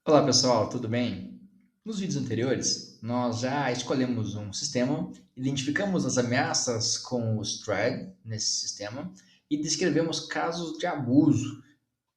Olá pessoal, tudo bem? Nos vídeos anteriores, nós já escolhemos um sistema, identificamos as ameaças com os thread nesse sistema e descrevemos casos de abuso.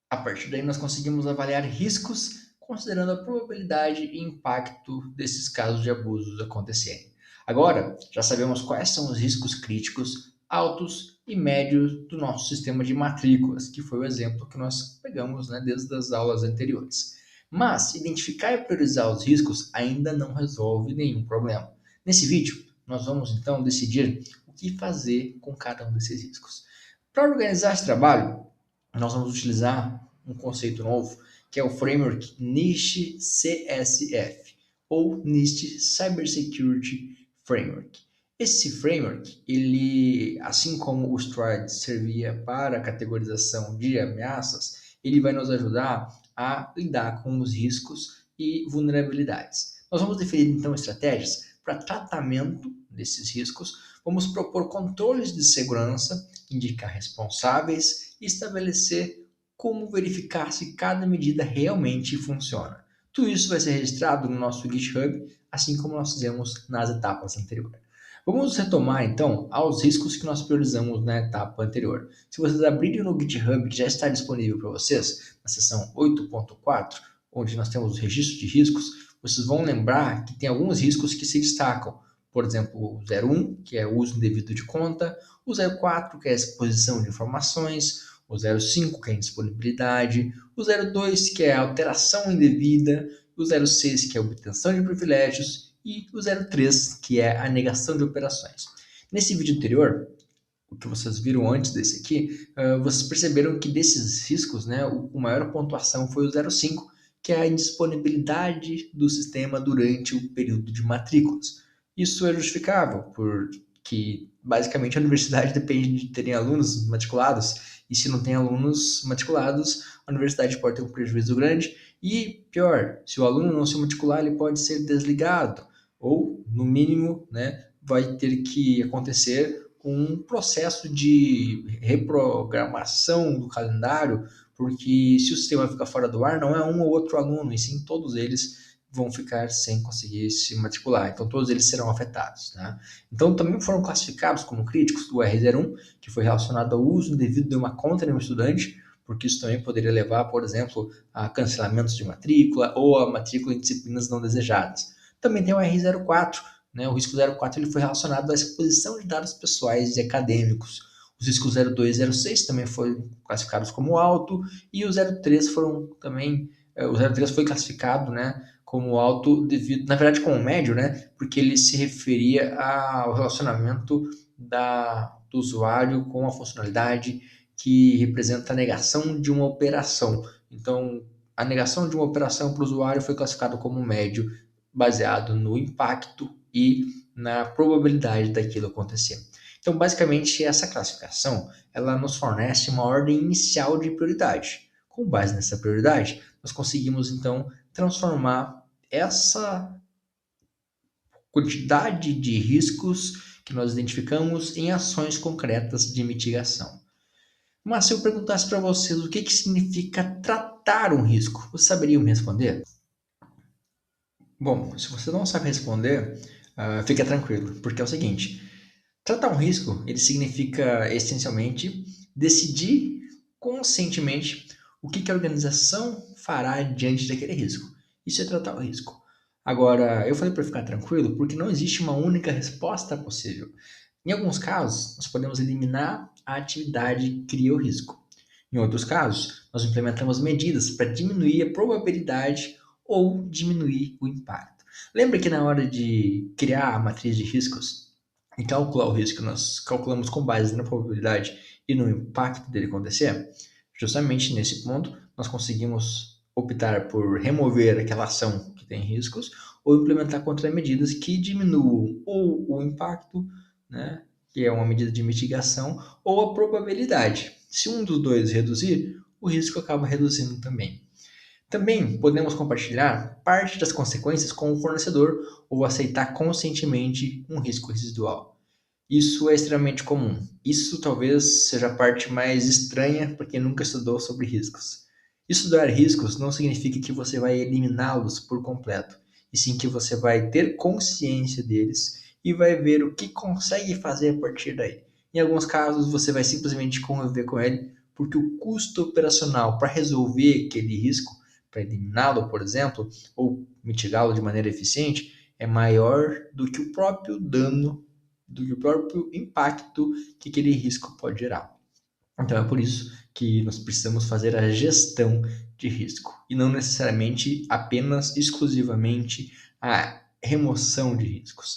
A partir daí, nós conseguimos avaliar riscos, considerando a probabilidade e impacto desses casos de abusos acontecerem. Agora, já sabemos quais são os riscos críticos, altos e médios do nosso sistema de matrículas, que foi o exemplo que nós pegamos, né, desde as aulas anteriores. Mas identificar e priorizar os riscos ainda não resolve nenhum problema. Nesse vídeo, nós vamos então decidir o que fazer com cada um desses riscos. Para organizar esse trabalho, nós vamos utilizar um conceito novo, que é o framework NIST CSF, ou NIST Cybersecurity Framework. Esse framework, ele, assim como o STRIDE servia para a categorização de ameaças, ele vai nos ajudar a lidar com os riscos e vulnerabilidades. Nós vamos definir então estratégias para tratamento desses riscos, vamos propor controles de segurança, indicar responsáveis e estabelecer como verificar se cada medida realmente funciona. Tudo isso vai ser registrado no nosso GitHub, assim como nós fizemos nas etapas anteriores. Vamos retomar então aos riscos que nós priorizamos na etapa anterior. Se vocês abrirem no GitHub, que já está disponível para vocês, na seção 8.4, onde nós temos o registro de riscos, vocês vão lembrar que tem alguns riscos que se destacam. Por exemplo, o 01, que é o uso indevido de conta, o 04, que é a exposição de informações, o 05, que é a indisponibilidade, o 02, que é a alteração indevida, o 06, que é a obtenção de privilégios, e o 03, que é a negação de operações. Nesse vídeo anterior, o que vocês viram antes desse aqui, vocês perceberam que desses riscos, né, o maior pontuação foi o 05, que é a indisponibilidade do sistema durante o período de matrículas. Isso é justificável, porque basicamente a universidade depende de terem alunos matriculados, e se não tem alunos matriculados, a universidade pode ter um prejuízo grande, e pior, se o aluno não se matricular, ele pode ser desligado, ou, no mínimo, né, vai ter que acontecer um processo de reprogramação do calendário, porque se o sistema fica fora do ar, não é um ou outro aluno, e sim todos eles vão ficar sem conseguir se matricular. Então, todos eles serão afetados. Né? Então, também foram classificados como críticos o R01, que foi relacionado ao uso indevido de uma conta de um estudante, porque isso também poderia levar, por exemplo, a cancelamentos de matrícula ou a matrícula em disciplinas não desejadas. Também tem o R04, né? O risco 04 ele foi relacionado à exposição de dados pessoais e acadêmicos. Os riscos 02 e 06 também foram classificados como alto, e o 03 foram também, o 03 foi classificado, né, como alto devido, na verdade como médio, né, porque ele se referia ao relacionamento do usuário com a funcionalidade que representa a negação de uma operação. Então, a negação de uma operação para o usuário foi classificado como médio, baseado no impacto e na probabilidade daquilo acontecer. Então, basicamente, essa classificação ela nos fornece uma ordem inicial de prioridade. Com base nessa prioridade, nós conseguimos então transformar essa quantidade de riscos que nós identificamos em ações concretas de mitigação. Mas se eu perguntasse para vocês o que significa tratar um risco, vocês saberiam me responder? Bom, se você não sabe responder, fica tranquilo, porque é o seguinte: tratar um risco, ele significa essencialmente decidir conscientemente o que a organização fará diante daquele risco. Isso é tratar o risco. Agora, eu falei para ficar tranquilo porque não existe uma única resposta possível. Em alguns casos, nós podemos eliminar a atividade que cria o risco. Em outros casos, nós implementamos medidas para diminuir a probabilidade ou diminuir o impacto. Lembra que na hora de criar a matriz de riscos e calcular o risco, nós calculamos com base na probabilidade e no impacto dele acontecer? Justamente nesse ponto, nós conseguimos optar por remover aquela ação que tem riscos ou implementar contramedidas que diminuam ou o impacto, né, que é uma medida de mitigação, ou a probabilidade. Se um dos dois reduzir, o risco acaba reduzindo também. Também podemos compartilhar parte das consequências com o fornecedor ou aceitar conscientemente um risco residual. Isso é extremamente comum. Isso talvez seja a parte mais estranha para quem nunca estudou sobre riscos. Estudar riscos não significa que você vai eliminá-los por completo, e sim que você vai ter consciência deles e vai ver o que consegue fazer a partir daí. Em alguns casos, você vai simplesmente conviver com ele, porque o custo operacional para resolver aquele risco, para eliminá-lo, por exemplo, ou mitigá-lo de maneira eficiente, é maior do que o próprio dano, do que o próprio impacto que aquele risco pode gerar. Então é por isso que nós precisamos fazer a gestão de risco e não necessariamente apenas exclusivamente a remoção de riscos.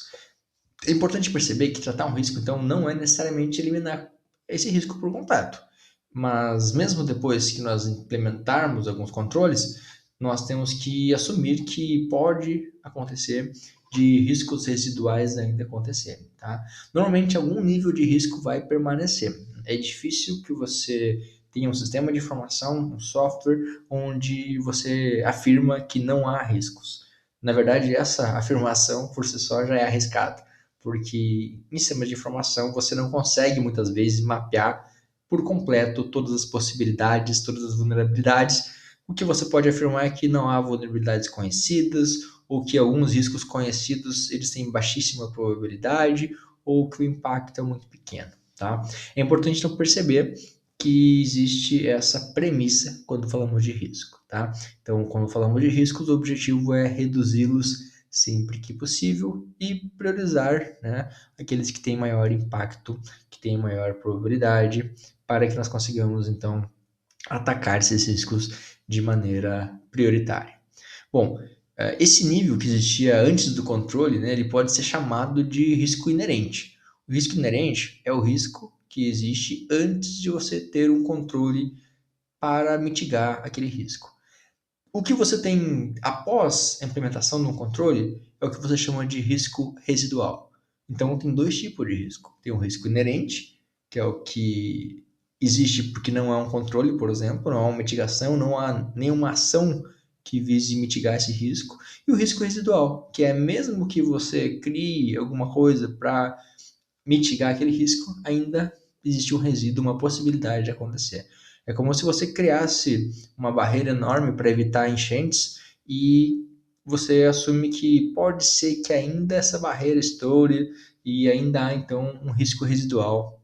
É importante perceber que tratar um risco, então, não é necessariamente eliminar esse risco por completo. Mas mesmo depois que nós implementarmos alguns controles, nós temos que assumir que pode acontecer de riscos residuais ainda acontecerem, tá? Normalmente algum nível de risco vai permanecer. É difícil que você tenha um sistema de informação, um software, onde você afirma que não há riscos. Na verdade, essa afirmação por si só já é arriscada, porque em sistemas de informação você não consegue muitas vezes mapear por completo todas as possibilidades, todas as vulnerabilidades. O que você pode afirmar é que não há vulnerabilidades conhecidas, ou que alguns riscos conhecidos eles têm baixíssima probabilidade, ou que o impacto é muito pequeno, tá? É importante então perceber que existe essa premissa quando falamos de risco, tá? Então, quando falamos de riscos, o objetivo é reduzi-los sempre que possível e priorizar, né, aqueles que têm maior impacto, que têm maior probabilidade, para que nós consigamos então atacar esses riscos de maneira prioritária. Bom, esse nível que existia antes do controle, né, ele pode ser chamado de risco inerente. O risco inerente é o risco que existe antes de você ter um controle para mitigar aquele risco. O que você tem após a implementação de um controle é o que você chama de risco residual. Então, tem dois tipos de risco. Tem o risco inerente, que é o que existe porque não há um controle, por exemplo, não há uma mitigação, não há nenhuma ação que vise mitigar esse risco. E o risco residual, que é mesmo que você crie alguma coisa para mitigar aquele risco, ainda existe um resíduo, uma possibilidade de acontecer. É como se você criasse uma barreira enorme para evitar enchentes e você assume que pode ser que ainda essa barreira estoure e ainda há então um risco residual.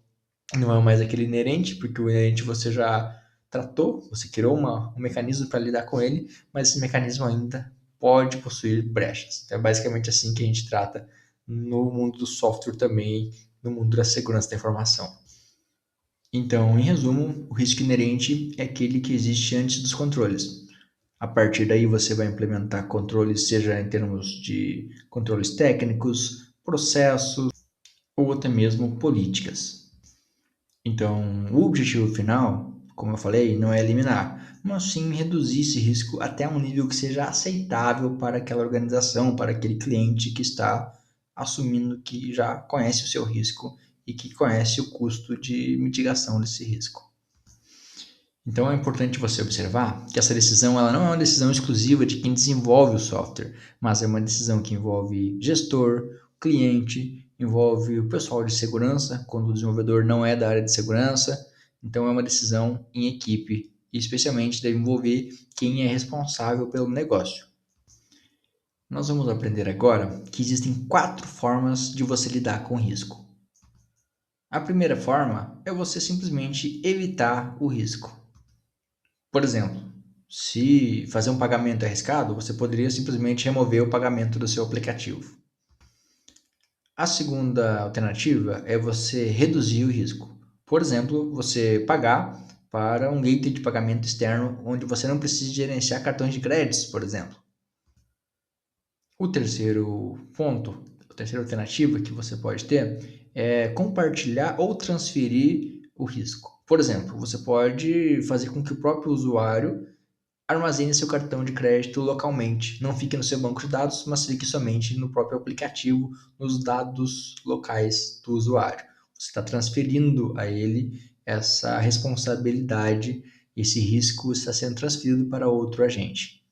Não é mais aquele inerente, porque o inerente você já tratou, você criou um mecanismo para lidar com ele, mas esse mecanismo ainda pode possuir brechas. Então é basicamente assim que a gente trata no mundo do software também, no mundo da segurança da informação. Então, em resumo, o risco inerente é aquele que existe antes dos controles. A partir daí você vai implementar controles, seja em termos de controles técnicos, processos ou até mesmo políticas. Então, o objetivo final, como eu falei, não é eliminar, mas sim reduzir esse risco até um nível que seja aceitável para aquela organização, para aquele cliente que está assumindo que já conhece o seu risco e que conhece o custo de mitigação desse risco. Então é importante você observar que essa decisão ela não é uma decisão exclusiva de quem desenvolve o software, mas é uma decisão que envolve gestor, cliente, envolve o pessoal de segurança, quando o desenvolvedor não é da área de segurança. Então é uma decisão em equipe e especialmente deve envolver quem é responsável pelo negócio. Nós vamos aprender agora que existem 4 formas de você lidar com o risco. A primeira forma é você simplesmente evitar o risco. Por exemplo, se fazer um pagamento é arriscado, você poderia simplesmente remover o pagamento do seu aplicativo. A segunda alternativa é você reduzir o risco. Por exemplo, você pagar para um gateway de pagamento externo onde você não precisa gerenciar cartões de créditos, por exemplo. O terceiro ponto, a terceira alternativa que você pode ter é compartilhar ou transferir o risco. Por exemplo, você pode fazer com que o próprio usuário armazene seu cartão de crédito localmente. Não fique no seu banco de dados, mas fique somente no próprio aplicativo, nos dados locais do usuário. Você está transferindo a ele essa responsabilidade, esse risco está sendo transferido para outro agente.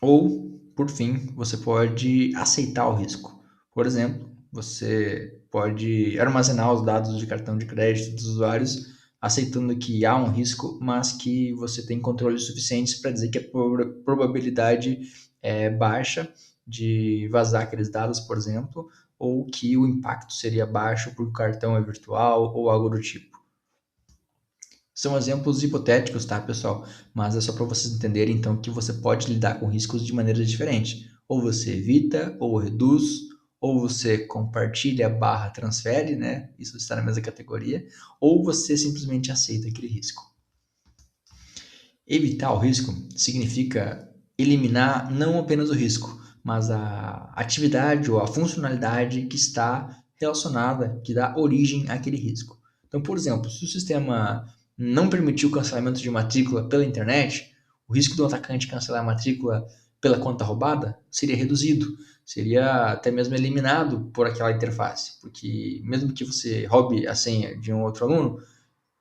Ou, por fim, você pode aceitar o risco. Por exemplo, você pode armazenar os dados de cartão de crédito dos usuários aceitando que há um risco, mas que você tem controles suficientes para dizer que a probabilidade é baixa de vazar aqueles dados, por exemplo, ou que o impacto seria baixo porque o cartão é virtual ou algo do tipo. São exemplos hipotéticos, tá, pessoal? Mas é só para vocês entenderem, então, que você pode lidar com riscos de maneiras diferentes. Ou você evita, ou reduz, ou você compartilha barra transfere, né? Isso está na mesma categoria. Ou você simplesmente aceita aquele risco. Evitar o risco significa eliminar não apenas o risco, mas a atividade ou a funcionalidade que está relacionada, que dá origem àquele risco. Então, por exemplo, se o sistema não permitir o cancelamento de matrícula pela internet, o risco do atacante cancelar a matrícula pela conta roubada seria reduzido, seria até mesmo eliminado por aquela interface, porque mesmo que você roube a senha de um outro aluno,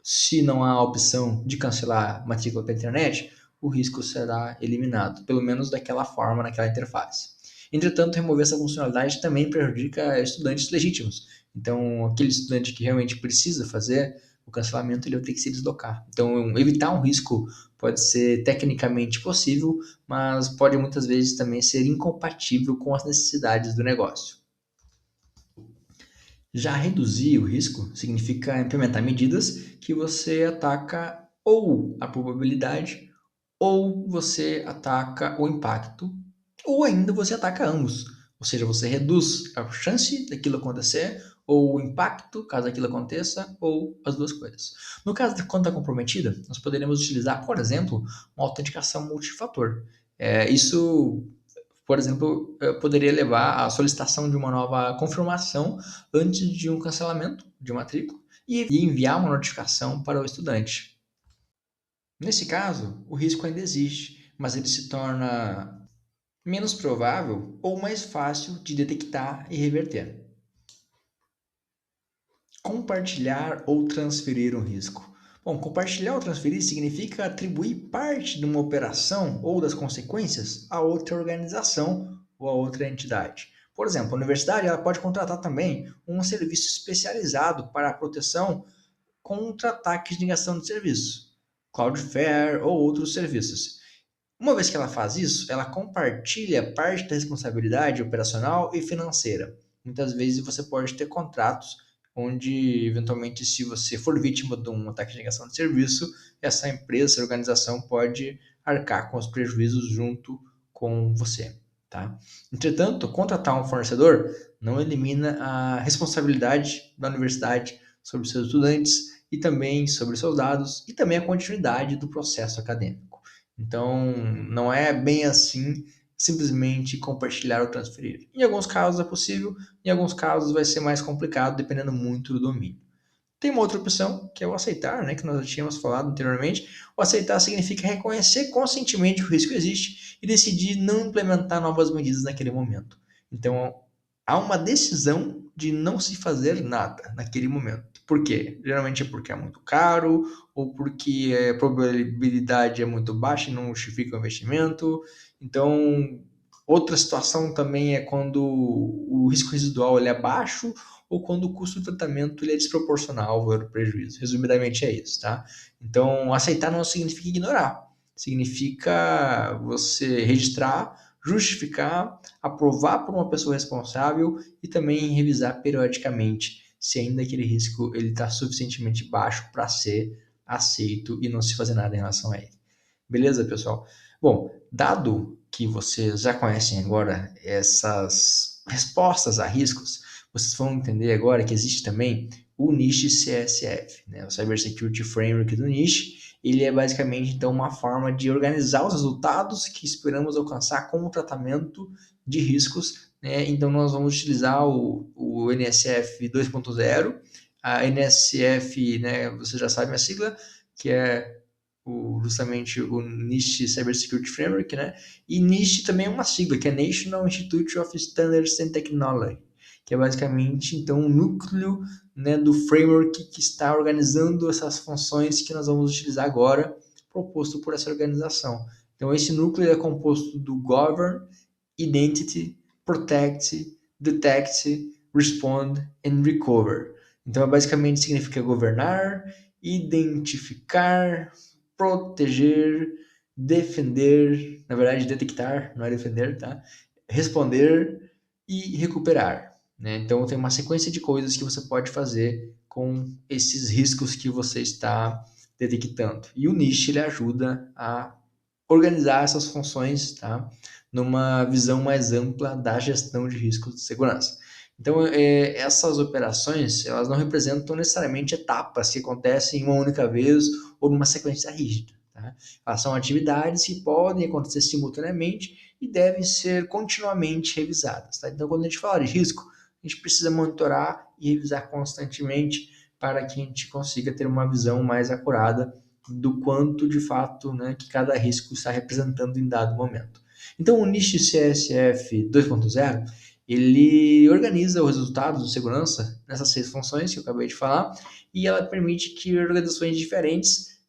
se não há a opção de cancelar a matrícula pela internet, o risco será eliminado, pelo menos daquela forma, naquela interface. Entretanto, remover essa funcionalidade também prejudica estudantes legítimos. Então, aquele estudante que realmente precisa fazer o cancelamento, ele vai ter que se deslocar. Então, evitar um risco pode ser tecnicamente possível, mas pode muitas vezes também ser incompatível com as necessidades do negócio. Já reduzir o risco significa implementar medidas que você ataca ou a probabilidade, ou você ataca o impacto, ou ainda você ataca ambos. Ou seja, você reduz a chance daquilo acontecer, ou o impacto, caso aquilo aconteça, ou as duas coisas. No caso da conta comprometida, nós poderíamos utilizar, por exemplo, uma autenticação multifator. Isso, por exemplo, poderia levar à solicitação de uma nova confirmação antes de um cancelamento de matrícula e enviar uma notificação para o estudante. Nesse caso, o risco ainda existe, mas ele se torna menos provável ou mais fácil de detectar e reverter. Compartilhar ou transferir um risco. Bom, compartilhar ou transferir significa atribuir parte de uma operação ou das consequências a outra organização ou a outra entidade. Por exemplo, a universidade ela pode contratar também um serviço especializado para a proteção contra ataques de negação de serviço, Cloudflare ou outros serviços. Uma vez que ela faz isso, ela compartilha parte da responsabilidade operacional e financeira. Muitas vezes você pode ter contratos onde, eventualmente, se você for vítima de um ataque de negação de serviço, essa empresa, essa organização pode arcar com os prejuízos junto com você. Tá? Entretanto, contratar um fornecedor não elimina a responsabilidade da universidade sobre seus estudantes e também sobre seus dados e também a continuidade do processo acadêmico. Então, não é bem assim simplesmente compartilhar ou transferir. Em alguns casos é possível, em alguns casos vai ser mais complicado, dependendo muito do domínio. Tem uma outra opção, que é o aceitar, né, que nós já tínhamos falado anteriormente. O aceitar significa reconhecer conscientemente que o risco existe e decidir não implementar novas medidas naquele momento. Então, há uma decisão de não se fazer nada naquele momento. Por quê? Geralmente é porque é muito caro, ou porque a probabilidade é muito baixa e não justifica o investimento. Então, outra situação também é quando o risco residual ele é baixo ou quando o custo do tratamento ele é desproporcional ao valor do prejuízo. Resumidamente é isso, tá? Então, aceitar não significa ignorar. Significa você registrar, justificar, aprovar por uma pessoa responsável e também revisar periodicamente se ainda aquele risco ele está suficientemente baixo para ser aceito e não se fazer nada em relação a ele. Beleza, pessoal? Bom, dado que vocês já conhecem agora essas respostas a riscos, vocês vão entender agora que existe também o NIST CSF, né? O Cyber Security Framework do NIST. Ele é basicamente então uma forma de organizar os resultados que esperamos alcançar com o tratamento de riscos, né? Então nós vamos utilizar o NSF 2.0, a NSF, né, você já sabe a sigla, que é justamente o NIST Cyber Security Framework, né? E NIST também é uma sigla, que é National Institute of Standards and Technology, que é basicamente então um núcleo, né, do framework que está organizando essas funções que nós vamos utilizar agora, proposto por essa organização. Então esse núcleo é composto do Govern, Identity, Protect, Detect, Respond and Recover. Então basicamente significa governar, identificar, proteger, defender, na verdade detectar, não é defender, tá? Responder e recuperar, né? Então tem uma sequência de coisas que você pode fazer com esses riscos que você está detectando. E o NIST ele ajuda a organizar essas funções, tá? Numa visão mais ampla da gestão de riscos de segurança. Então, essas operações, elas não representam necessariamente etapas que acontecem em uma única vez ou numa sequência rígida. Tá? Elas são atividades que podem acontecer simultaneamente e devem ser continuamente revisadas. Tá? Então, quando a gente fala de risco, a gente precisa monitorar e revisar constantemente para que a gente consiga ter uma visão mais acurada do quanto de fato, né, que cada risco está representando em dado momento. Então, o NIST CSF 2.0 ele organiza os resultados de segurança nessas 6 funções que eu acabei de falar e ela permite que organizações diferentes,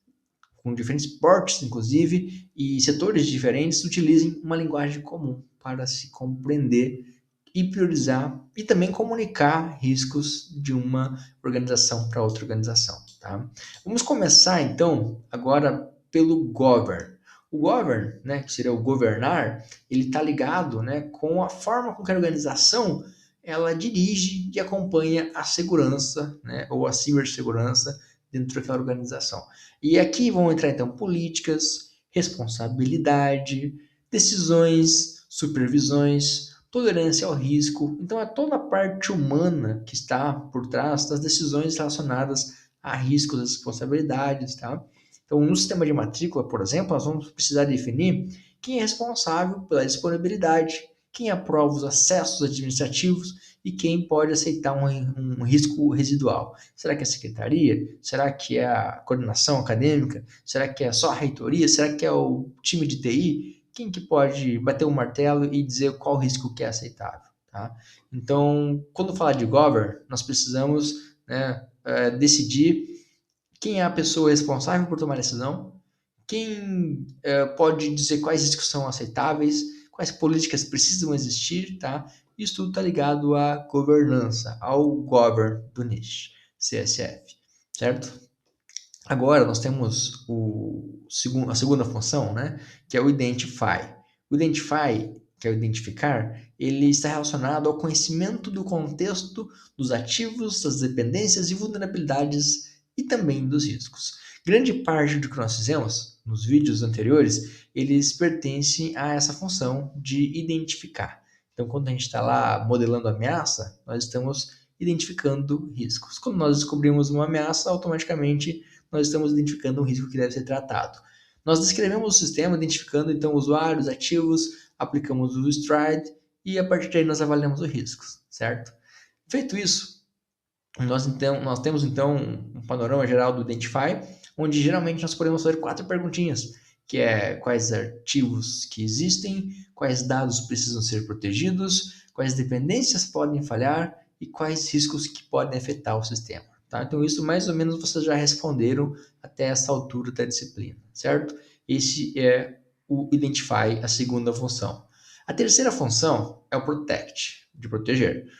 com diferentes portes, inclusive, e setores diferentes, utilizem uma linguagem comum para se compreender e priorizar e também comunicar riscos de uma organização para outra organização. Tá? Vamos começar então agora pelo govern. O govern, né, que seria o governar, ele está ligado, né, com a forma com que a organização ela dirige e acompanha a segurança, né, ou a cibersegurança dentro daquela organização. E aqui vão entrar então políticas, responsabilidade, decisões, supervisões, tolerância ao risco. Então, é toda a parte humana que está por trás das decisões relacionadas a riscos, às responsabilidades, tá? Então, no sistema de matrícula, por exemplo, nós vamos precisar definir quem é responsável pela disponibilidade, quem aprova os acessos administrativos e quem pode aceitar um risco residual. Será que é a secretaria? Será que é a coordenação acadêmica? Será que é só a reitoria? Será que é o time de TI? Quem que pode bater o martelo e dizer qual risco que é aceitável? Tá? Então, quando falar de govern, nós precisamos, né, decidir quem é a pessoa responsável por tomar a decisão, quem pode dizer quais riscos são aceitáveis, quais políticas precisam existir, tá? Isso tudo está ligado à governança, ao govern do NIST, CSF, certo? Agora nós temos a segunda função, né? Que é o identify. O identify, que é o identificar, ele está relacionado ao conhecimento do contexto dos ativos, das dependências e vulnerabilidades e também dos riscos. Grande parte do que nós fizemos nos vídeos anteriores, eles pertencem a essa função de identificar. Então, quando a gente está lá modelando a ameaça, nós estamos identificando riscos. Quando nós descobrimos uma ameaça, automaticamente nós estamos identificando um risco que deve ser tratado. Nós descrevemos o sistema, identificando então usuários, ativos, aplicamos o STRIDE e a partir daí nós avaliamos os riscos, certo? Feito isso, nós temos então um panorama geral do Identify, onde geralmente nós podemos fazer 4 perguntinhas, que é quais arquivos que existem, quais dados precisam ser protegidos, quais dependências podem falhar e quais riscos que podem afetar o sistema. Tá? Então isso mais ou menos vocês já responderam até essa altura da disciplina, certo? Esse é o Identify, a segunda função. A terceira função é o Protect, de proteger.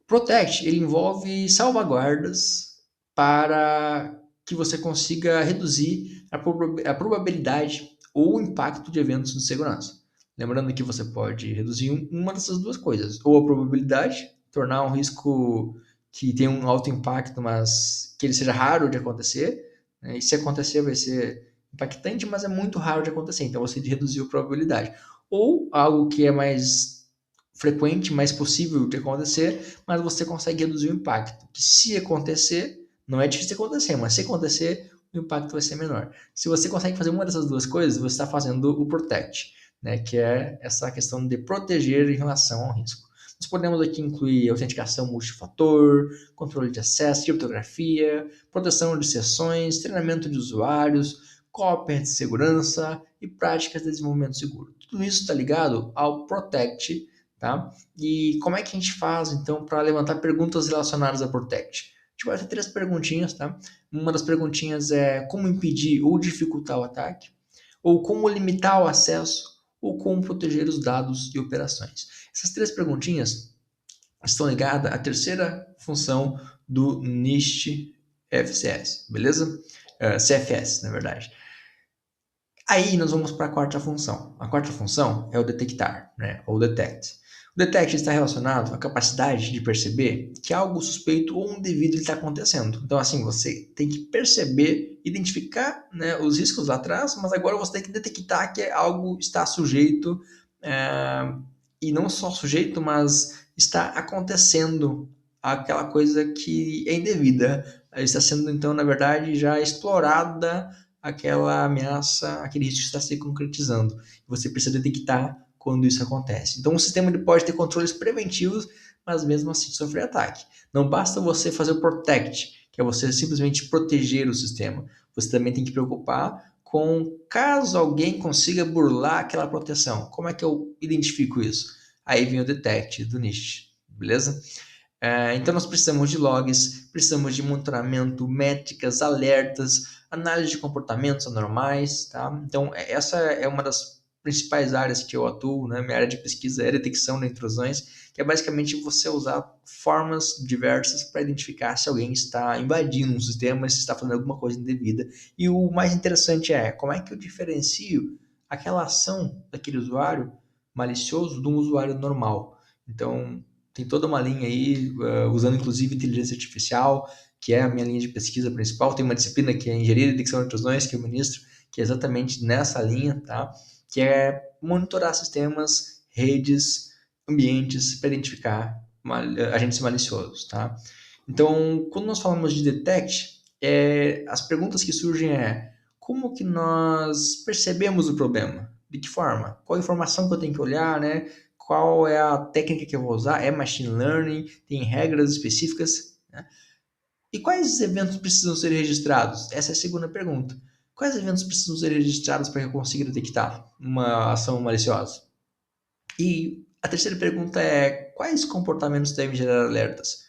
Protect, ele envolve salvaguardas para que você consiga reduzir a probabilidade ou o impacto de eventos de segurança. Lembrando que você pode reduzir uma dessas duas coisas, ou a probabilidade, tornar um risco que tem um alto impacto, mas que ele seja raro de acontecer, né? E se acontecer vai ser impactante, mas é muito raro de acontecer, então você reduziu a probabilidade. Ou algo que é mais frequente, mais possível de acontecer, mas você consegue reduzir o impacto. Que se acontecer, não é difícil de acontecer, mas se acontecer, o impacto vai ser menor. Se você consegue fazer uma dessas duas coisas, você está fazendo o Protect, né, que é essa questão de proteger em relação ao risco. Nós podemos aqui incluir autenticação multifator, controle de acesso, criptografia, proteção de sessões, treinamento de usuários, cópia de segurança e práticas de desenvolvimento seguro. Tudo isso está ligado ao Protect, tá? E como é que a gente faz, então, para levantar perguntas relacionadas a Protect? A gente vai ter 3 perguntinhas, tá? Uma das perguntinhas é como impedir ou dificultar o ataque, ou como limitar o acesso, ou como proteger os dados e operações. Essas 3 perguntinhas estão ligadas à terceira função do NIST FCS, beleza? CFS, na verdade. Aí nós vamos para a quarta função. A quarta função é o detectar, né? Ou detect. O detect está relacionado à capacidade de perceber que algo suspeito ou indevido está acontecendo. Então, assim, você tem que perceber, identificar, né, os riscos lá atrás, mas agora você tem que detectar que algo está sujeito, e não só sujeito, mas está acontecendo aquela coisa que é indevida. Está sendo, então, na verdade, já explorada aquela ameaça, aquele risco está se concretizando. Você precisa detectar quando isso acontece. Então, o sistema ele pode ter controles preventivos, mas mesmo assim sofrer ataque. Não basta você fazer o protect, que é você simplesmente proteger o sistema. Você também tem que preocupar com caso alguém consiga burlar aquela proteção. Como é que eu identifico isso? Aí vem o detect do NIST, beleza? Então, nós precisamos de logs, precisamos de monitoramento, métricas, alertas, análise de comportamentos anormais, tá? Então, essa é uma das principais áreas que eu atuo, né? Minha área de pesquisa é detecção de intrusões, que é basicamente você usar formas diversas para identificar se alguém está invadindo um sistema, se está fazendo alguma coisa indevida. E o mais interessante é como é que eu diferencio aquela ação daquele usuário malicioso de um usuário normal. Então, tem toda uma linha aí, usando inclusive inteligência artificial, que é a minha linha de pesquisa principal. Tem uma disciplina que é engenharia e detecção de intrusões, que eu ministro, que é exatamente nessa linha, tá? Que é monitorar sistemas, redes, ambientes para identificar agentes maliciosos, tá? Então, quando nós falamos de detect, as perguntas que surgem como que nós percebemos o problema? De que forma? Qual a informação que eu tenho que olhar, né? Qual é a técnica que eu vou usar? É machine learning? Tem regras específicas? Né? E quais eventos precisam ser registrados? Essa é a segunda pergunta. Quais eventos precisam ser registrados para que eu consiga detectar uma ação maliciosa? E a terceira pergunta é: quais comportamentos devem gerar alertas?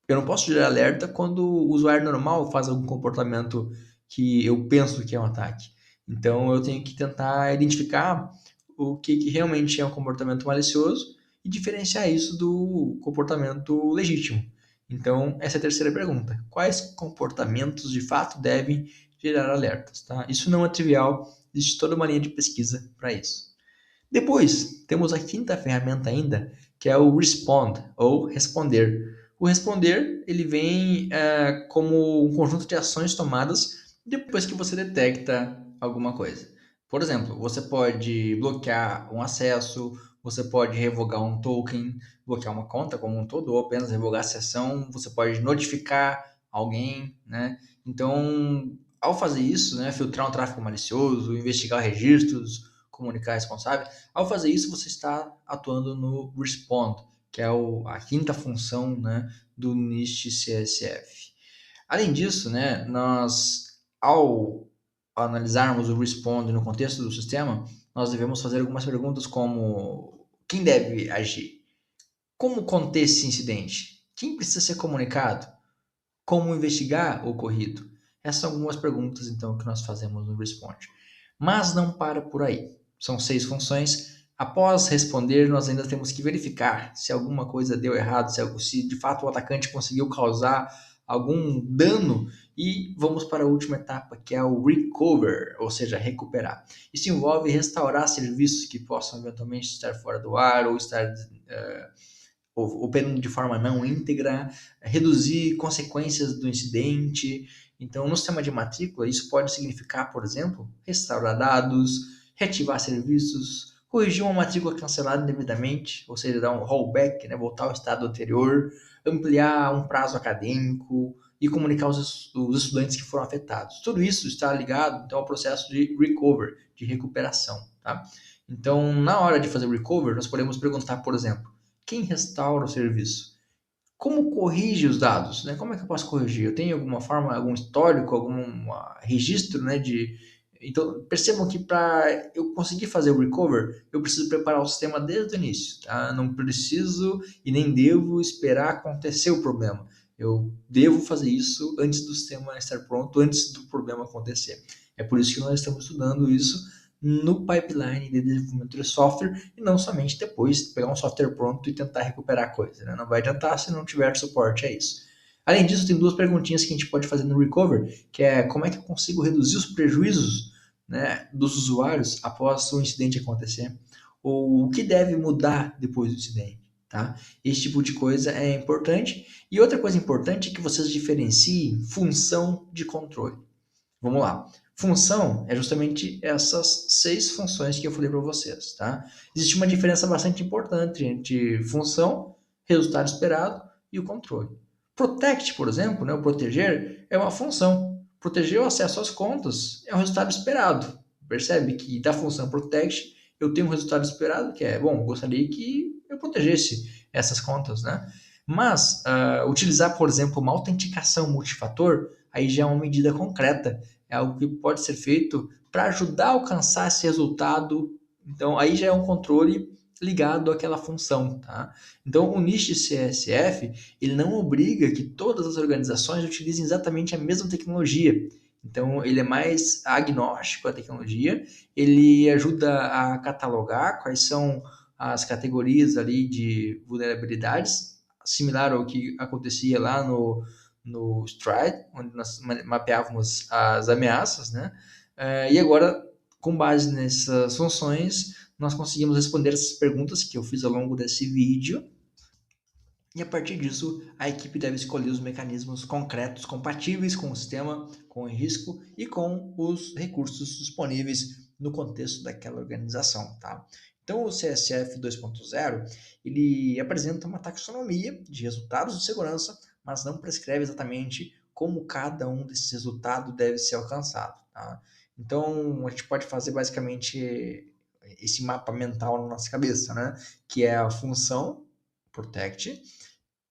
Eu não posso gerar alerta quando o usuário normal faz algum comportamento que eu penso que é um ataque. Então eu tenho que tentar identificar o que realmente é um comportamento malicioso e diferenciar isso do comportamento legítimo. Então, essa é a terceira pergunta. Quais comportamentos de fato devem gerar alertas? Tá? Isso não é trivial, existe toda uma linha de pesquisa para isso. Depois, temos a quinta ferramenta ainda, que é o Respond, ou responder. O responder, ele vem como um conjunto de ações tomadas depois que você detecta alguma coisa. Por exemplo, você pode bloquear um acesso, você pode revogar um token, bloquear uma conta como um todo, ou apenas revogar a sessão, você pode notificar alguém, né? Então, ao fazer isso, né, filtrar um tráfego malicioso, investigar registros, comunicar responsável, ao fazer isso, você está atuando no Respond, que é a quinta função, né, do NIST CSF. Além disso, né, nós, ao analisarmos o Respond no contexto do sistema, nós devemos fazer algumas perguntas como: quem deve agir? Como conter esse incidente? Quem precisa ser comunicado? Como investigar o ocorrido? Essas são algumas perguntas, então, que nós fazemos no Respond. Mas não para por aí. São 6 funções. Após responder, nós ainda temos que verificar se alguma coisa deu errado, se de fato o atacante conseguiu causar algum dano. E vamos para a última etapa, que é o recover, ou seja, recuperar. Isso envolve restaurar serviços que possam eventualmente estar fora do ar ou estar operando de forma não íntegra, reduzir consequências do incidente. Então, no sistema de matrícula, isso pode significar, por exemplo, restaurar dados, reativar serviços, corrigir uma matrícula cancelada indevidamente, ou seja, dar um rollback, né, voltar ao estado anterior, ampliar um prazo acadêmico e comunicar os estudantes que foram afetados. Tudo isso está ligado então, ao processo de recover, de recuperação. Tá? Então, na hora de fazer o recover, nós podemos perguntar, por exemplo, quem restaura o serviço? Como corrige os dados? Né? Como é que eu posso corrigir? Eu tenho alguma forma, algum histórico, algum registro, né, de... Então, percebam que para eu conseguir fazer o recover, eu preciso preparar o sistema desde o início. Tá? Não preciso e nem devo esperar acontecer o problema. Eu devo fazer isso antes do sistema estar pronto, antes do problema acontecer. É por isso que nós estamos estudando isso no pipeline de desenvolvimento de software e não somente depois pegar um software pronto e tentar recuperar a coisa. Né? Não vai adiantar se não tiver suporte a isso. Além disso, tem duas perguntinhas que a gente pode fazer no Recover, que é como é que eu consigo reduzir os prejuízos, né, dos usuários após o incidente acontecer, ou o que deve mudar depois do incidente, tá? Esse tipo de coisa é importante. E outra coisa importante é que vocês diferenciem função de controle. Vamos lá. Função é justamente essas 6 funções que eu falei para vocês, tá? Existe uma diferença bastante importante entre função, resultado esperado e o controle. Protect, por exemplo, né, o proteger é uma função. Proteger o acesso às contas é um resultado esperado. Percebe que da função protect eu tenho um resultado esperado que é, bom, gostaria que eu protegesse essas contas, né? Mas utilizar, por exemplo, uma autenticação multifator, aí já é uma medida concreta, é algo que pode ser feito para ajudar a alcançar esse resultado. Então, aí já é um controle ligado àquela função, tá? Então, o NIST CSF, ele não obriga que todas as organizações utilizem exatamente a mesma tecnologia. Então, ele é mais agnóstico à tecnologia, ele ajuda a catalogar quais são as categorias ali de vulnerabilidades, similar ao que acontecia lá no Stride, onde nós mapeávamos as ameaças, né? E agora, com base nessas funções, nós conseguimos responder essas perguntas que eu fiz ao longo desse vídeo. E a partir disso, a equipe deve escolher os mecanismos concretos compatíveis com o sistema, com o risco e com os recursos disponíveis no contexto daquela organização, tá? Então, o CSF 2.0, ele apresenta uma taxonomia de resultados de segurança, mas não prescreve exatamente como cada um desses resultados deve ser alcançado, tá? Então, a gente pode fazer basicamente esse mapa mental na nossa cabeça, né? Que é a função protect.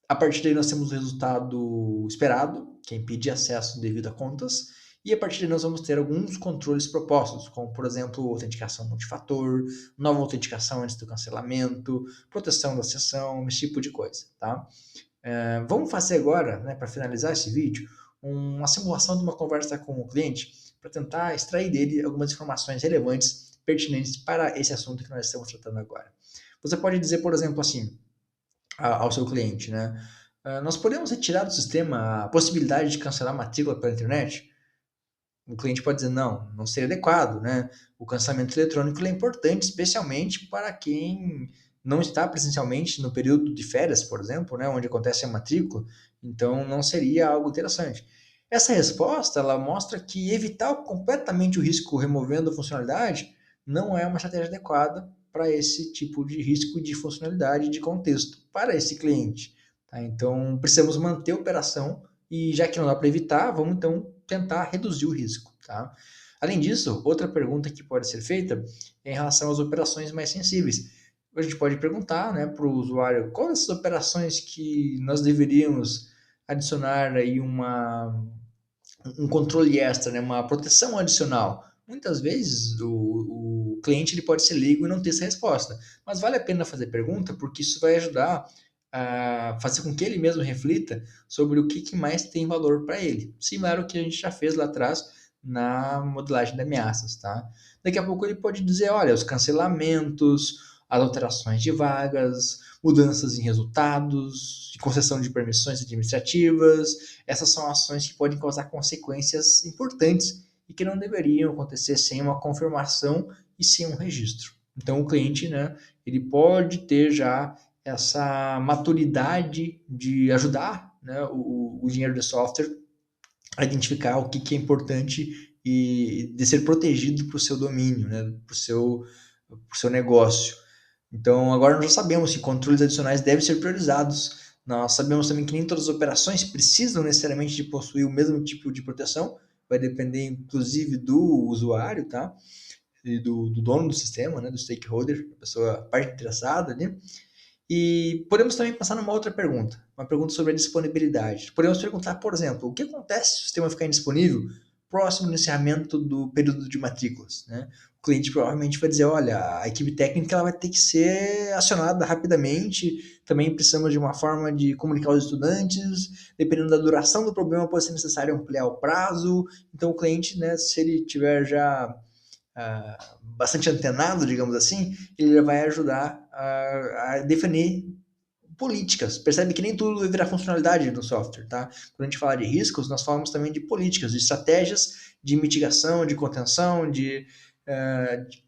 A partir daí nós temos o resultado esperado, que é impedir acesso devido a contas, e a partir daí nós vamos ter alguns controles propostos, como por exemplo autenticação multifator, nova autenticação antes do cancelamento, proteção da sessão, esse tipo de coisa, tá? Vamos fazer agora, né, para finalizar esse vídeo, uma simulação de uma conversa com o cliente para tentar extrair dele algumas informações relevantes, pertinentes para esse assunto que nós estamos tratando agora. Você pode dizer, por exemplo, assim, ao seu cliente, né? Nós podemos retirar do sistema a possibilidade de cancelar a matrícula pela internet? O cliente pode dizer, não, não seria adequado, né? O cancelamento eletrônico é importante, especialmente para quem não está presencialmente no período de férias, por exemplo, né, onde acontece a matrícula, então não seria algo interessante. Essa resposta, ela mostra que evitar completamente o risco removendo a funcionalidade não é uma estratégia adequada para esse tipo de risco de funcionalidade de contexto, para esse cliente. Tá? Então, precisamos manter a operação e já que não dá para evitar, vamos então tentar reduzir o risco, tá? Além disso, outra pergunta que pode ser feita é em relação às operações mais sensíveis. A gente pode perguntar, né, para o usuário quais dessas operações que nós deveríamos adicionar aí um controle extra, né, uma proteção adicional. Muitas vezes o cliente ele pode ser leigo e não ter essa resposta, mas vale a pena fazer pergunta porque isso vai ajudar a fazer com que ele mesmo reflita sobre o que mais tem valor para ele, similar ao que a gente já fez lá atrás na modelagem de ameaças, tá? Daqui a pouco ele pode dizer, olha, os cancelamentos, as alterações de vagas, mudanças em resultados, concessão de permissões administrativas, essas são ações que podem causar consequências importantes e que não deveriam acontecer sem uma confirmação e sem um registro. Então o cliente, né, ele pode ter já essa maturidade de ajudar, né, o engenheiro de software a identificar o que é importante e de ser protegido para o seu domínio, né, para o seu negócio. Então, agora nós já sabemos que controles adicionais devem ser priorizados. Nós sabemos também que nem todas as operações precisam necessariamente de possuir o mesmo tipo de proteção. Vai depender, inclusive, do usuário, tá? E do dono do sistema, né? Do stakeholder, a pessoa, a parte interessada ali. E podemos também pensar numa outra pergunta, uma pergunta sobre a disponibilidade. Podemos perguntar, por exemplo, o que acontece se o sistema ficar indisponível próximo do encerramento do período de matrículas, né? O cliente provavelmente vai dizer, olha, a equipe técnica ela vai ter que ser acionada rapidamente, também precisamos de uma forma de comunicar aos estudantes, dependendo da duração do problema pode ser necessário ampliar o prazo, então o cliente, né, se ele tiver já bastante antenado, digamos assim, ele vai ajudar a definir políticas. Percebe que nem tudo vai virar funcionalidade do software, tá? Quando a gente fala de riscos, nós falamos também de políticas, de estratégias de mitigação, de contenção, de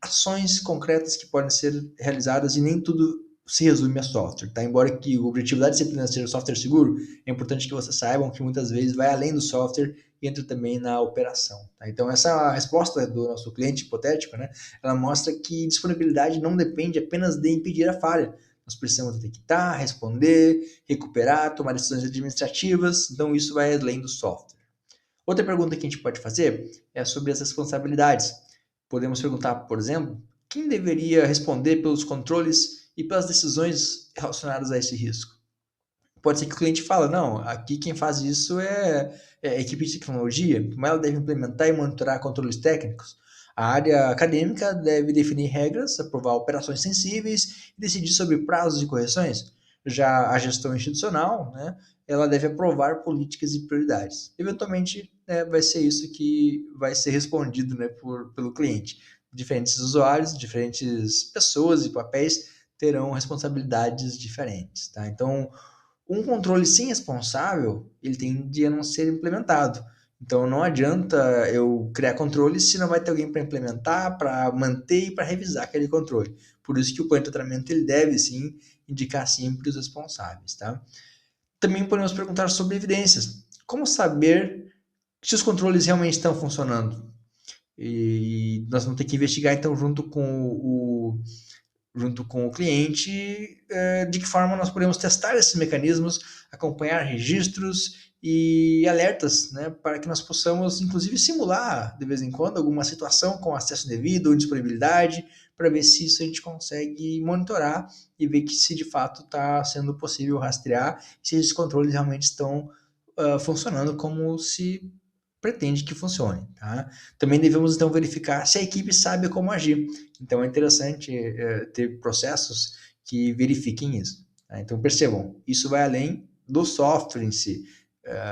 ações concretas que podem ser realizadas e nem tudo se resume a software, tá? Embora que o objetivo da disciplina seja software seguro, é importante que vocês saibam que muitas vezes vai além do software e entra também na operação, tá? Então, essa resposta do nosso cliente hipotético, né, ela mostra que disponibilidade não depende apenas de impedir a falha. Nós precisamos detectar, responder, recuperar, tomar decisões administrativas, então isso vai além do software. Outra pergunta que a gente pode fazer é sobre as responsabilidades. Podemos perguntar, por exemplo, quem deveria responder pelos controles e pelas decisões relacionadas a esse risco? Pode ser que o cliente fale, não, aqui quem faz isso é a equipe de tecnologia, como ela deve implementar e monitorar controles técnicos. A área acadêmica deve definir regras, aprovar operações sensíveis e decidir sobre prazos e correções. Já a gestão institucional, né, ela deve aprovar políticas e prioridades. Eventualmente, vai ser isso que vai ser respondido, né, pelo cliente. Diferentes usuários, diferentes pessoas e papéis terão responsabilidades diferentes, tá? Então, um controle sem responsável, ele tende a não ser implementado. Então não adianta eu criar controle se não vai ter alguém para implementar, para manter e para revisar aquele controle. Por isso que o plano de tratamento ele deve sim indicar sempre os responsáveis, tá? Também podemos perguntar sobre evidências. Como saber se os controles realmente estão funcionando? E nós vamos ter que investigar então junto com o cliente, de que forma nós podemos testar esses mecanismos, acompanhar registros e alertas, né, para que nós possamos, inclusive, simular de vez em quando alguma situação com acesso devido ou disponibilidade, para ver se isso a gente consegue monitorar e ver que se de fato está sendo possível rastrear, se esses controles realmente estão funcionando como se pretende que funcione, tá? Também devemos então verificar se a equipe sabe como agir. Então é interessante ter processos que verifiquem isso, tá? Então percebam, isso vai além do software em si,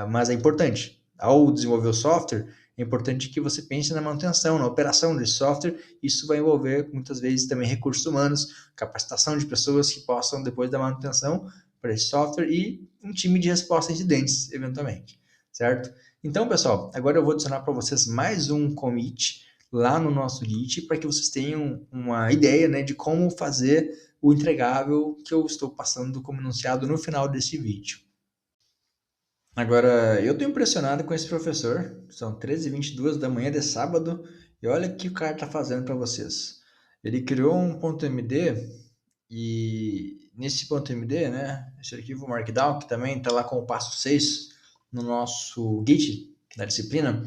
mas é importante. Ao desenvolver o software, é importante que você pense na manutenção, na operação desse software. Isso vai envolver muitas vezes também recursos humanos, capacitação de pessoas que possam depois da manutenção para esse software e um time de resposta a incidentes, eventualmente, certo? Então, pessoal, agora eu vou adicionar para vocês mais um commit lá no nosso Git para que vocês tenham uma ideia, né, de como fazer o entregável que eu estou passando como enunciado no final desse vídeo. Agora, eu estou impressionado com esse professor. São 13h22 da manhã de sábado e olha o que o cara está fazendo para vocês. Ele criou um .md e nesse .md, né, esse arquivo Markdown, que também está lá com o passo 6 no nosso Git da disciplina,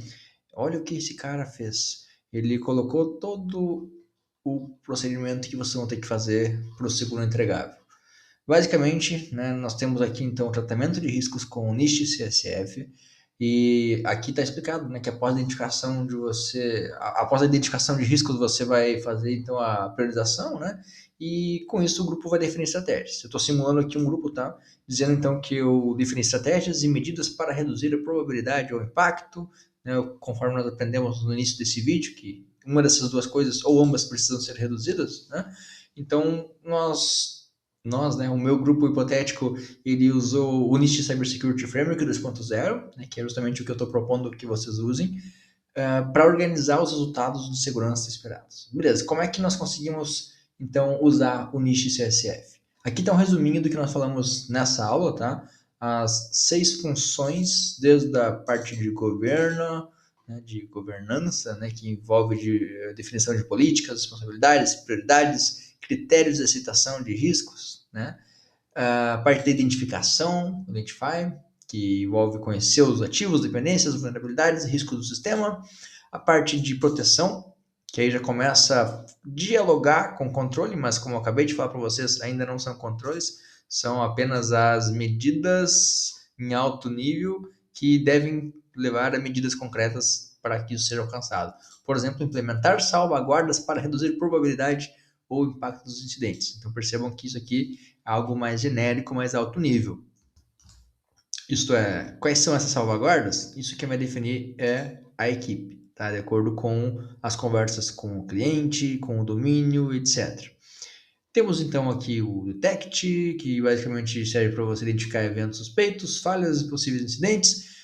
olha o que esse cara fez. Ele colocou todo o procedimento que vocês vão ter que fazer para o segundo entregável. Basicamente, né, nós temos aqui então o tratamento de riscos com o NIST CSF e aqui está explicado, né, que após a identificação de riscos você vai fazer então a priorização, né, e com isso o grupo vai definir estratégias. Eu estou simulando aqui um grupo, tá, dizendo então que eu defini estratégias e medidas para reduzir a probabilidade ou impacto, né, conforme nós aprendemos no início desse vídeo que uma dessas duas coisas ou ambas precisam ser reduzidas, né? Então nós, né, o meu grupo hipotético, ele usou o NIST Cybersecurity Framework 2.0, né, que é justamente o que eu estou propondo que vocês usem, para organizar os resultados de segurança esperados. Beleza, como é que nós conseguimos, então, usar o NIST CSF? Aqui está um resuminho do que nós falamos nessa aula, tá? As 6 funções, desde a parte de governo, né, de governança, né, que envolve definição de políticas, responsabilidades, prioridades, critérios de aceitação de riscos, né? A parte da identificação, Identify, que envolve conhecer os ativos, dependências, vulnerabilidades e riscos do sistema. A parte de proteção, que aí já começa a dialogar com o controle, mas como eu acabei de falar para vocês, ainda não são controles, são apenas as medidas em alto nível que devem levar a medidas concretas para que isso seja alcançado. Por exemplo, implementar salvaguardas para reduzir probabilidade ou impacto dos incidentes. Então percebam que isso aqui é algo mais genérico, mais alto nível. Isto é, quais são essas salvaguardas? Isso quem vai definir é a equipe, tá? De acordo com as conversas com o cliente, com o domínio, etc. Temos então aqui o Detect, que basicamente serve para você identificar eventos suspeitos, falhas e possíveis incidentes.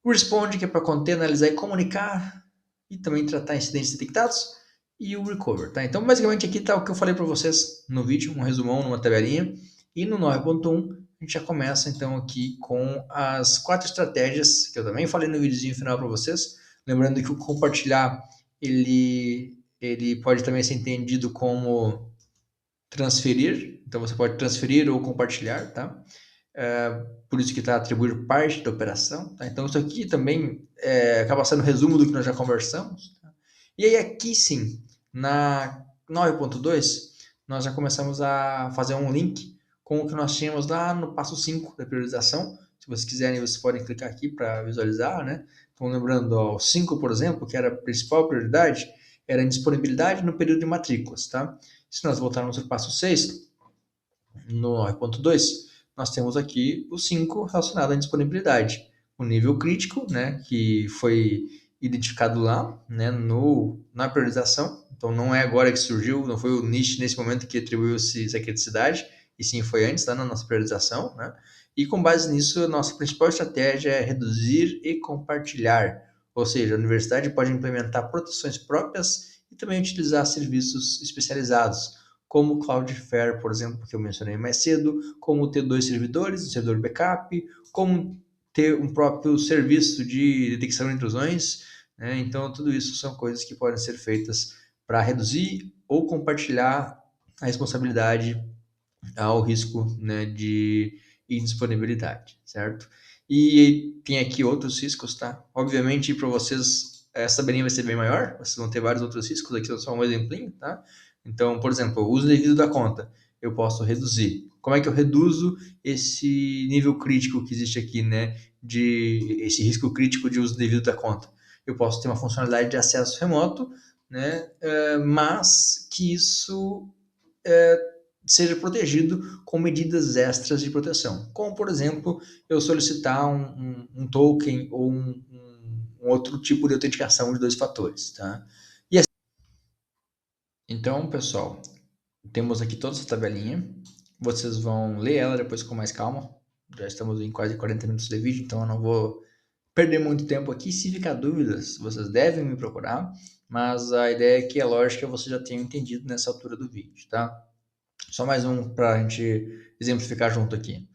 O Respond, que é para conter, analisar e comunicar, e também tratar incidentes detectados. E o Recover, tá? Então, basicamente, aqui está o que eu falei para vocês no vídeo, um resumão numa tabelinha. E no 9.1, a gente já começa, então, aqui com as 4 estratégias, que eu também falei no videozinho final para vocês. Lembrando que o compartilhar, ele pode também ser entendido como transferir. Então, você pode transferir ou compartilhar, tá? Por isso que está atribuir parte da operação. Tá? Então, isso aqui também acaba sendo resumo do que nós já conversamos. Tá? E aí, aqui sim, na 9.2, nós já começamos a fazer um link com o que nós tínhamos lá no passo 5 da priorização. Se vocês quiserem, vocês podem clicar aqui para visualizar, né? Então, lembrando, ó, o 5, por exemplo, que era a principal prioridade, era a disponibilidade no período de matrículas, tá? Se nós voltarmos para o passo 6, no 9.2, nós temos aqui o 5 relacionado à disponibilidade. O nível crítico, né, que foi identificado lá, né, na priorização. Então, não é agora que surgiu, não foi o NIST nesse momento que atribuiu-se essa criticidade, e sim foi antes, tá, na nossa priorização, né? E com base nisso, a nossa principal estratégia é reduzir e compartilhar. Ou seja, a universidade pode implementar proteções próprias e também utilizar serviços especializados, como o Cloudflare, por exemplo, que eu mencionei mais cedo, como ter 2 servidores, um servidor backup, como ter um próprio serviço de detecção de intrusões, né? Então, tudo isso são coisas que podem ser feitas para reduzir ou compartilhar a responsabilidade ao risco, né, de indisponibilidade, certo? E tem aqui outros riscos, tá? Obviamente, para vocês, essa tabelinha vai ser bem maior, vocês vão ter vários outros riscos, aqui é só um exemplinho, tá? Então, por exemplo, o uso devido da conta, eu posso reduzir. Como é que eu reduzo esse nível crítico que existe aqui, né, de esse risco crítico de uso devido da conta? Eu posso ter uma funcionalidade de acesso remoto, né, mas que isso seja protegido com medidas extras de proteção, como, por exemplo, eu solicitar um token ou um outro tipo de autenticação de 2 fatores, tá? E assim, então, pessoal, temos aqui toda essa tabelinha, vocês vão ler ela depois com mais calma, já estamos em quase 40 minutos de vídeo, então eu não vou perder muito tempo aqui. Se ficar dúvidas, vocês devem me procurar, mas a ideia é que a lógica você já tenha entendido nessa altura do vídeo, tá? Só mais um para a gente exemplificar junto aqui.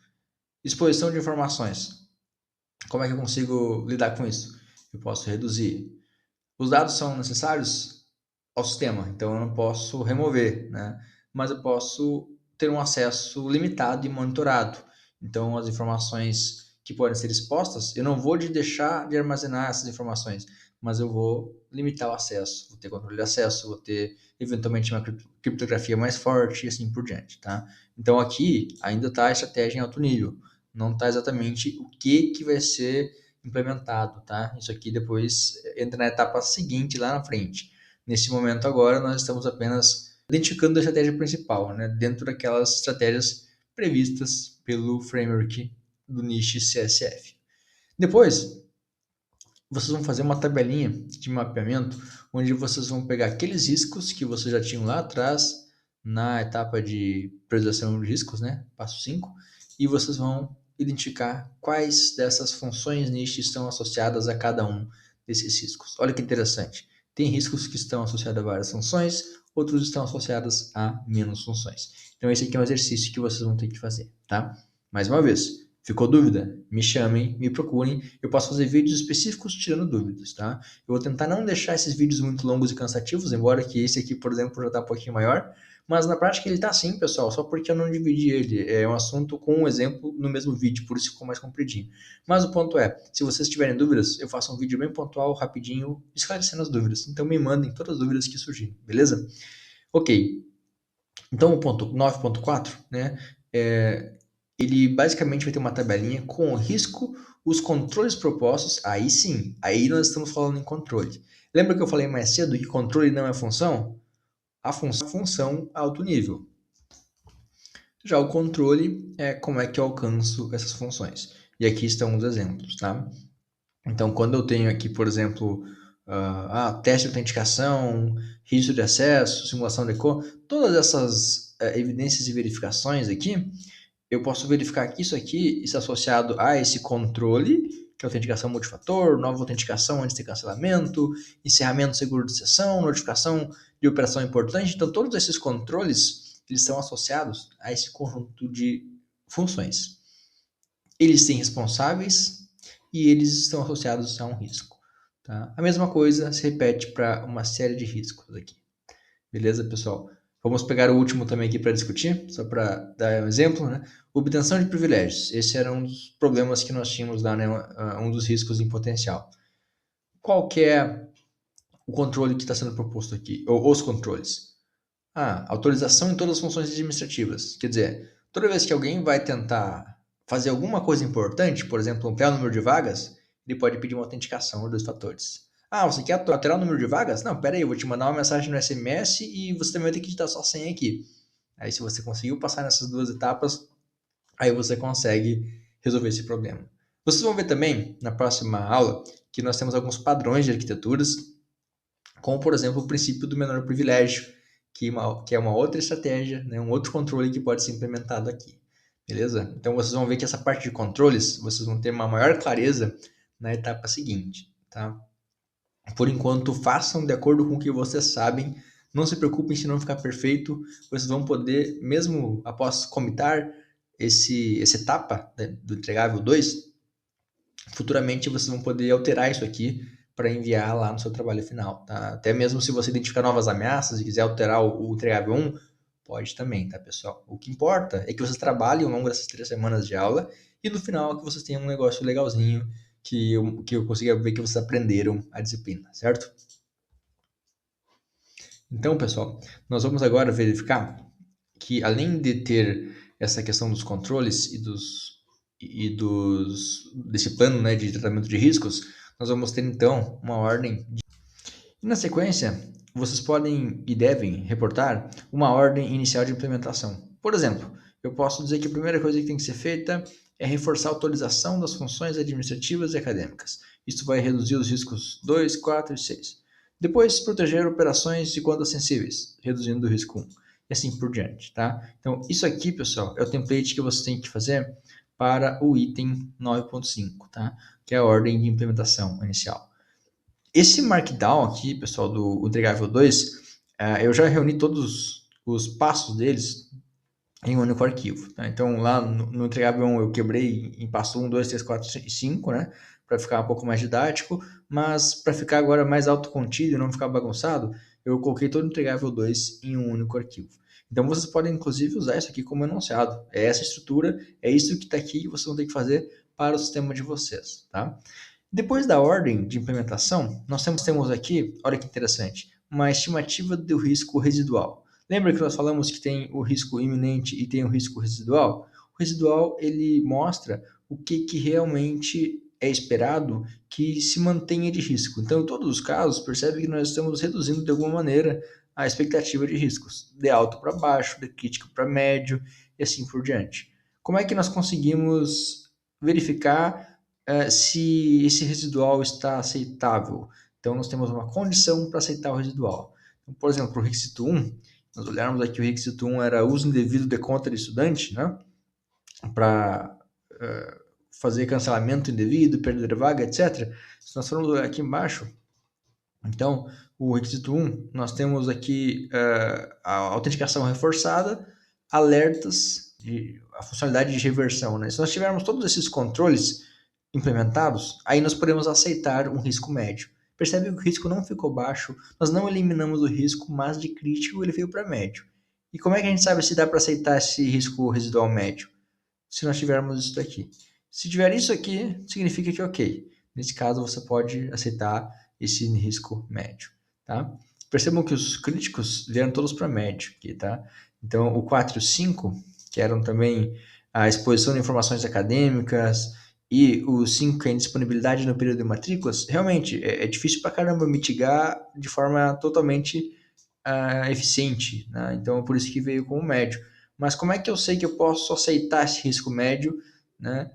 Exposição de informações. Como é que eu consigo lidar com isso? Eu posso reduzir. Os dados são necessários ao sistema, então eu não posso remover, né? Mas eu posso ter um acesso limitado e monitorado. Então, as informações que podem ser expostas, eu não vou deixar de armazenar essas informações, mas eu vou limitar o acesso, vou ter controle de acesso, vou ter eventualmente uma criptografia mais forte e assim por diante, tá? Então, aqui ainda está a estratégia em alto nível, não está exatamente o que vai ser implementado, tá? Isso aqui depois entra na etapa seguinte lá na frente. Nesse momento agora nós estamos apenas identificando a estratégia principal, né? Dentro daquelas estratégias previstas pelo framework do NIST CSF. Depois, vocês vão fazer uma tabelinha de mapeamento onde vocês vão pegar aqueles riscos que vocês já tinham lá atrás na etapa de priorização de riscos, né? Passo 5, e vocês vão identificar quais dessas funções NIST estão associadas a cada um desses riscos. Olha que interessante. Tem riscos que estão associados a várias funções, outros estão associados a menos funções. Então esse aqui é um exercício que vocês vão ter que fazer, tá? Mais uma vez, ficou dúvida? Me chamem, me procurem. Eu posso fazer vídeos específicos tirando dúvidas, tá? Eu vou tentar não deixar esses vídeos muito longos e cansativos, embora que esse aqui, por exemplo, já está um pouquinho maior. Mas na prática ele está assim, pessoal, só porque eu não dividi ele. É um assunto com um exemplo no mesmo vídeo, por isso ficou mais compridinho. Mas o ponto é, se vocês tiverem dúvidas, eu faço um vídeo bem pontual, rapidinho, esclarecendo as dúvidas. Então me mandem todas as dúvidas que surgirem, beleza? Ok. Então o ponto 9.4, né, ele basicamente vai ter uma tabelinha com o risco, os controles propostos, aí sim, aí nós estamos falando em controle. Lembra que eu falei mais cedo que controle não é função? A função a alto nível. Já o controle é como é que eu alcanço essas funções. E aqui estão os exemplos, tá? Então, quando eu tenho aqui, por exemplo, teste de autenticação, registro de acesso, simulação de cor, todas essas evidências e verificações aqui, eu posso verificar que isso aqui está associado a esse controle, que é autenticação multifator, nova autenticação antes de cancelamento, encerramento seguro de sessão, notificação de operação importante. Então, todos esses controles, eles são associados a esse conjunto de funções. Eles têm responsáveis e eles estão associados a um risco. Tá? A mesma coisa se repete para uma série de riscos aqui. Beleza, pessoal? Vamos pegar o último também aqui para discutir, só para dar um exemplo, né? Obtenção de privilégios. Esse era um dos problemas que nós tínhamos lá, né? Um dos riscos em potencial. Qual que é o controle que está sendo proposto aqui? Ou os controles? Autorização em todas as funções administrativas. Quer dizer, toda vez que alguém vai tentar fazer alguma coisa importante, por exemplo, ampliar o número de vagas, ele pode pedir uma autenticação de 2 fatores. Você quer alterar o número de vagas? Não, pera aí, eu vou te mandar uma mensagem no SMS e você também vai ter que digitar sua senha aqui. Aí, se você conseguiu passar nessas 2 etapas, aí você consegue resolver esse problema. Vocês vão ver também, na próxima aula, que nós temos alguns padrões de arquiteturas, como, por exemplo, o princípio do menor privilégio, que é uma outra estratégia, né, um outro controle que pode ser implementado aqui. Beleza? Então, vocês vão ver que essa parte de controles, vocês vão ter uma maior clareza na etapa seguinte, tá? Por enquanto, façam de acordo com o que vocês sabem. Não se preocupem se não ficar perfeito. Vocês vão poder, mesmo após comitar essa etapa, né, do entregável 2, futuramente vocês vão poder alterar isso aqui para enviar lá no seu trabalho final. Tá? Até mesmo se você identificar novas ameaças e quiser alterar o entregável 1, pode também, tá, pessoal? O que importa é que vocês trabalhem ao longo dessas 3 semanas de aula e no final que vocês tenham um negócio legalzinho, que eu consiga ver que vocês aprenderam a disciplina, certo? Então, pessoal, nós vamos agora verificar que, além de ter essa questão dos controles desse plano, né, de tratamento de riscos, nós vamos ter então uma ordem. E na sequência, vocês podem e devem reportar uma ordem inicial de implementação. Por exemplo, eu posso dizer que a primeira coisa que tem que ser feita é reforçar a atualização das funções administrativas e acadêmicas. Isso vai reduzir os riscos 2, 4 e 6. Depois, proteger operações de contas sensíveis, reduzindo o risco 1. E assim por diante, tá? Então, isso aqui, pessoal, é o template que você tem que fazer para o item 9.5, tá? Que é a ordem de implementação inicial. Esse Markdown aqui, pessoal, do entregável 2, eu já reuni todos os passos deles em um único arquivo. Tá? Então, lá no entregável 1 eu quebrei em passo 1, 2, 3, 4 e 5, né? Para ficar um pouco mais didático, mas para ficar agora mais autocontido e não ficar bagunçado, eu coloquei todo o entregável 2 em um único arquivo. Então, vocês podem, inclusive, usar isso aqui como enunciado. É essa estrutura, é isso que está aqui que vocês vão ter que fazer para o sistema de vocês, tá? Depois da ordem de implementação, nós temos aqui, olha que interessante, uma estimativa do risco residual. Lembra que nós falamos que tem o risco iminente e tem o risco residual? O residual, ele mostra o que realmente é esperado que se mantenha de risco. Então, em todos os casos, percebe que nós estamos reduzindo de alguma maneira a expectativa de riscos, de alto para baixo, de crítico para médio e assim por diante. Como é que nós conseguimos verificar se esse residual está aceitável? Então, nós temos uma condição para aceitar o residual. Então, por exemplo, o requisito 1, nós olharmos aqui, o requisito 1 era uso indevido de conta de estudante, né? Para fazer cancelamento indevido, perda de vaga, etc. Se nós formos olhar aqui embaixo, então, o requisito 1, nós temos aqui a autenticação reforçada, alertas, a funcionalidade de reversão. Né? Se nós tivermos todos esses controles implementados, aí nós podemos aceitar um risco médio. Percebe que o risco não ficou baixo, nós não eliminamos o risco, mas de crítico ele veio para médio. E como é que a gente sabe se dá para aceitar esse risco residual médio? Se nós tivermos isso daqui. Se tiver isso aqui, significa que ok. Nesse caso, você pode aceitar esse risco médio, tá? Percebam que os críticos vieram todos para médio aqui, tá? Então, o 4 e o 5, que eram também a exposição de informações acadêmicas, e o 5, que é a indisponibilidade no período de matrículas, realmente é difícil pra caramba mitigar de forma totalmente eficiente, né? Então, por isso que veio como médio. Mas como é que eu sei que eu posso aceitar esse risco médio, né?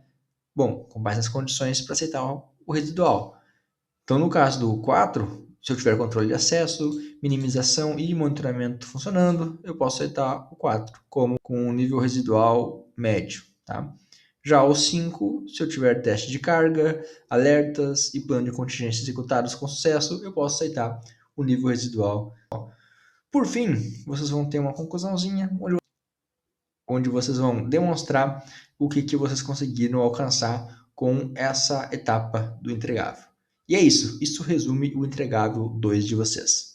Bom, com base nas condições para aceitar o residual. Então, no caso do 4, Se eu tiver controle de acesso, minimização e monitoramento funcionando, eu posso aceitar o 4 como com um nível residual médio. Tá? Já o 5, se eu tiver teste de carga, alertas e plano de contingência executados com sucesso, eu posso aceitar o nível residual. Por fim, vocês vão ter uma conclusãozinha onde vocês vão demonstrar o que vocês conseguiram alcançar com essa etapa do entregável. E é isso. Isso resume o entregável 2 de vocês.